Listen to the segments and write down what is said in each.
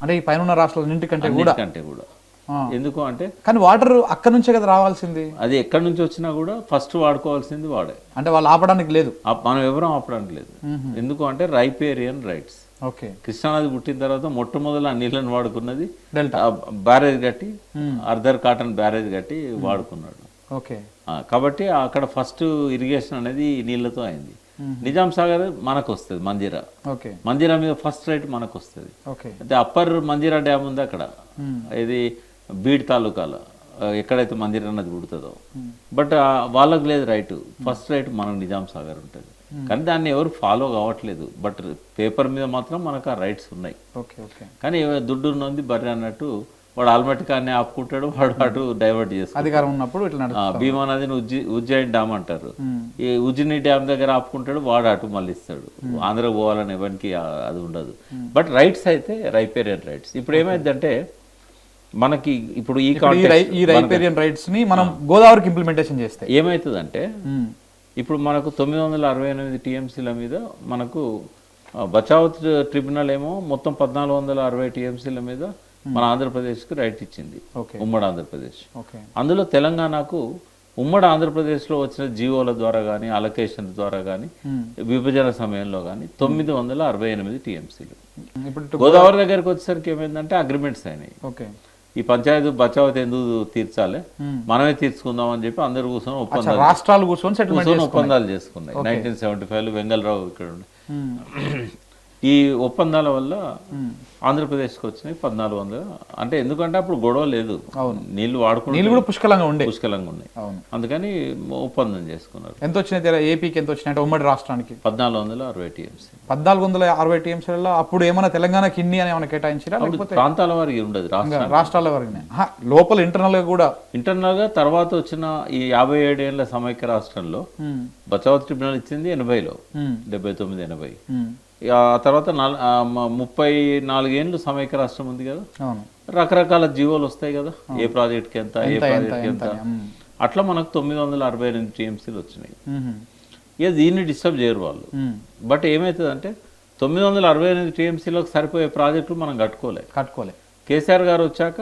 అంటే ఈ పైన రాష్ట్రాలన్నింటికంటే కూడా ఎందుకు అంటే కానీ వాటర్ అక్కడ నుంచే కదా రావాల్సింది. అది ఎక్కడి నుంచి వచ్చినా కూడా ఫస్ట్ వాడుకోవాల్సింది వాడే. అంటే వాళ్ళు ఆపడానికి లేదు, మనం ఎవరం ఆపడానికి లేదు. ఎందుకు అంటే రైపేరియన్ రైట్స్. ఓకే, కృష్ణానది పుట్టిన తర్వాత మొట్టమొదలు ఆ నీళ్ళని వాడుకున్నది డెల్టా బ్యారేజ్ కట్టి, అర్ధర్ కాటన్ బ్యారేజ్ కట్టి వాడుకున్నాడు. ఓకే, కాబట్టి అక్కడ ఫస్ట్ ఇరిగేషన్ అనేది నీళ్ళతో అయింది. నిజాం సాగర్ మనకు వస్తుంది, మంజీరా. ఓకే, మంజీరా మీద ఫస్ట్ రైట్ మనకు వస్తుంది. ఓకే, అయితే అప్పర్ మంజీరా డ్యామ్ ఉంది అక్కడ, ఇది బీడ్ తాలూకాలో ఎక్కడైతే మంజీరా నది పుడుతుందో. బట్ వాళ్ళకి లేదు రైట్, ఫస్ట్ రైట్ మనకు నిజాం సాగర్ ఉంటుంది. కానీ దాన్ని ఎవరు ఫాలో కావట్లేదు. బట్ పేపర్ మీద మాత్రం మనకు ఆ రైట్స్ ఉన్నాయి. Okay, okay. కానీ దుడ్డు ఉన్నది బర్రె అన్నట్టు వాడు ఆల్మట్టి కానీ ఆపుకుంటాడు, వాడు అటు డైవర్ట్ చేస్తాడు. అధికారం ఉన్నప్పుడు ఇట్లా భీమా నదిని ఉజ్జయిన్ డ్యామ్ అంటారు. ఈ ఉజ్జిని డ్యామ్ దగ్గర ఆపుకుంటాడు, వాడు అటు మళ్ళీ ఇస్తాడు. ఆంధ్ర పోవాలని ఎవరికి అది ఉండదు. బట్ రైట్స్ అయితే రైపేరియన్ రైట్స్. ఇప్పుడు ఏమైందంటే మనకి ఇప్పుడు ఈ రైపేరియన్ రైట్స్ ని మనం గోదావరికి ఇంప్లిమెంటేషన్ చేస్తే ఏమవుతుందంటే ఇప్పుడు మనకు 968 టీఎంసీల మీద మనకు బచావత్ ట్రిబ్యునల్ ఏమో మొత్తం 1460 టీఎంసీల మీద మన ఆంధ్రప్రదేశ్కి రైట్ ఇచ్చింది, ఉమ్మడి ఆంధ్రప్రదేశ్. అందులో తెలంగాణకు ఉమ్మడి ఆంధ్రప్రదేశ్లో వచ్చిన జీవోల ద్వారా కానీ అలొకేషన్ ద్వారా కానీ విభజన సమయంలో కానీ 968 టీఎంసీలు. గోదావరి దగ్గరికి వచ్చేసరికి ఏమైందంటే అగ్రిమెంట్స్ అయినాయి. ఈ పంచాయతీ బచావత్ ఎందుకు తీర్చాలి, మనమే తీర్చుకుందాం అని చెప్పి అందరు కూర్చొని రాష్ట్రాలు కూర్చొని ఒప్పందాలు చేసుకున్నాయి. 1975 వెంగళరావు ఇక్కడ ఉండి ఈ ఒప్పందాల వల్ల ఆంధ్రప్రదేశ్కి వచ్చినాయి 1400. అంటే ఎందుకంటే అప్పుడు గొడవ లేదు, నీళ్లు వాడుకుంటే పుష్కలంగా ఉన్నాయి. అందుకని ఒప్పందం చేసుకున్నారు. ఎంత వచ్చినాయి ఏపీకి, ఎంత వచ్చినాయి అంటే ఉమ్మడి రాష్ట్రానికి 1460 టీఎంసీ. 1460 టీఎంసీలలో అప్పుడు ఏమైనా తెలంగాణకి ఇన్ని అని ఏమైనా కేటాయించారా, లేకపోతే ప్రాంతాల వారికి ఉండదు, రాష్ట్రాల వారికి లోపల ఇంటర్నల్ గా కూడా? ఇంటర్నల్ గా తర్వాత వచ్చిన ఈ 57 ఏళ్ల సమైక్య రాష్ట్రంలో బచావత్ ట్రిబ్యునల్ ఇచ్చింది 80లో, 79, 80. ఆ తర్వాత 34 ఏళ్ళు సమైక్య రాష్ట్రం ఉంది కదా, రకరకాల జీవోలు వస్తాయి కదా, ఏ ప్రాజెక్ట్కి ఎంత, ఏ ప్రాజెక్ట్కి ఎంత. అట్లా మనకు 968 టీఎంసీలు వచ్చినాయి. ఇక దీన్ని డిస్టర్బ్ చేయరు వాళ్ళు. బట్ ఏమవుతుందంటే 968 టీఎంసీలకు సరిపోయే ప్రాజెక్టులు మనం కట్టుకోలే. కేసీఆర్ గారు వచ్చాక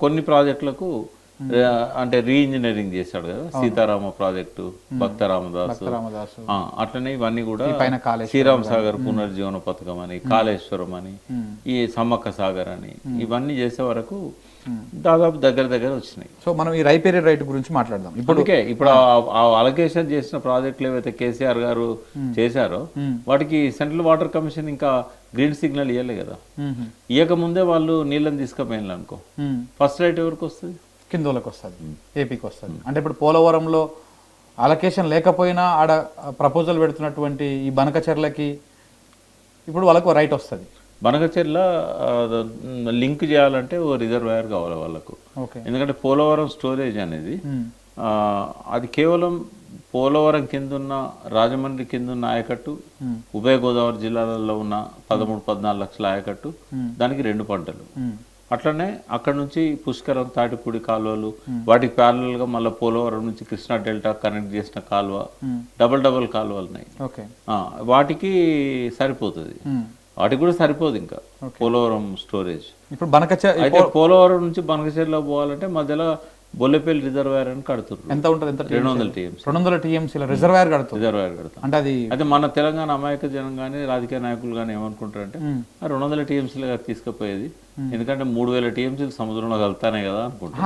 కొన్ని ప్రాజెక్టులకు అంటే రీఇంజనీరింగ్ చేశాడు కదా, సీతారామ ప్రాజెక్టు, భక్త రామదాసు, అట్లనే ఇవన్నీ కూడా శ్రీరామ్ సాగర్ పునర్జీవన పథకం అని, కాళేశ్వరం అని, ఈ సమ్మక్క సాగర్ అని, ఇవన్నీ చేసే వరకు దాదాపు దగ్గర వచ్చినాయి. సో మనం ఈ రైపేరియన్ రైట్ గురించి మాట్లాడదాం ఇప్పుడు అలొకేషన్ చేసిన ప్రాజెక్టులు ఏవైతే కేసీఆర్ గారు చేశారో వాటికి సెంట్రల్ వాటర్ కమిషన్ ఇంకా గ్రీన్ సిగ్నల్ ఇవ్వలే కదా. ఇవ్వకముందే వాళ్ళు నీళ్ళని తీసుకుపోయిన అనుకో, ఫస్ట్ రైట్ ఎవరికి వస్తుంది? కిందోళ్ళకి వస్తుంది, ఏపీకి వస్తుంది. అంటే ఇప్పుడు పోలవరంలో అలొకేషన్ లేకపోయినా ఆడ ప్రపోజల్ పెడుతున్నటువంటి ఈ బనకచెర్లకి ఇప్పుడు వాళ్ళకు రైట్ వస్తుంది. బనకచెర్ల లింక్ చేయాలంటే ఓ రిజర్వాయర్ కావాలి వాళ్ళకు. ఎందుకంటే పోలవరం స్టోరేజ్ అనేది అది కేవలం పోలవరం కింద ఉన్న, రాజమండ్రి కింద ఉన్న ఆయకట్టు, ఉభయ గోదావరి జిల్లాలలో ఉన్న 13-14 లక్షల ఆయకట్టు, దానికి 2 పంటలు. అట్లనే అక్కడ నుంచి పుష్కరం, తాటిపూడి కాలువలు, వాటికి ప్యారలల్ గా మళ్ళీ పోలవరం నుంచి కృష్ణా డెల్టా కనెక్ట్ చేసిన కాలువ, డబల్ కాలువలు ఉన్నాయి. వాటికి సరిపోతుంది, వాటికి కూడా సరిపోదు ఇంకా పోలవరం స్టోరేజ్. ఇప్పుడు అయితే పోలవరం నుంచి బనకచెర్ల పోవాలంటే మధ్యలో బొల్లెపల్లి రిజర్వాయర్ అని కడుతున్నారు. ఎంత ఉంటుంది? 200 టీఎంసీ. 200 టీఎంసీ రిజర్వాయర్ కడతాం. అంటే అది మన తెలంగాణ అమాయక జనం కానీ రాజకీయ నాయకులు కానీ ఏమనుకుంటారంటే 200 టీఎంసీలుగా తీసుకుపోయేది, ఎందుకంటే 3000 టీఎంసీలు సముద్రంలో కలుతానే కదా అనుకుంటారు.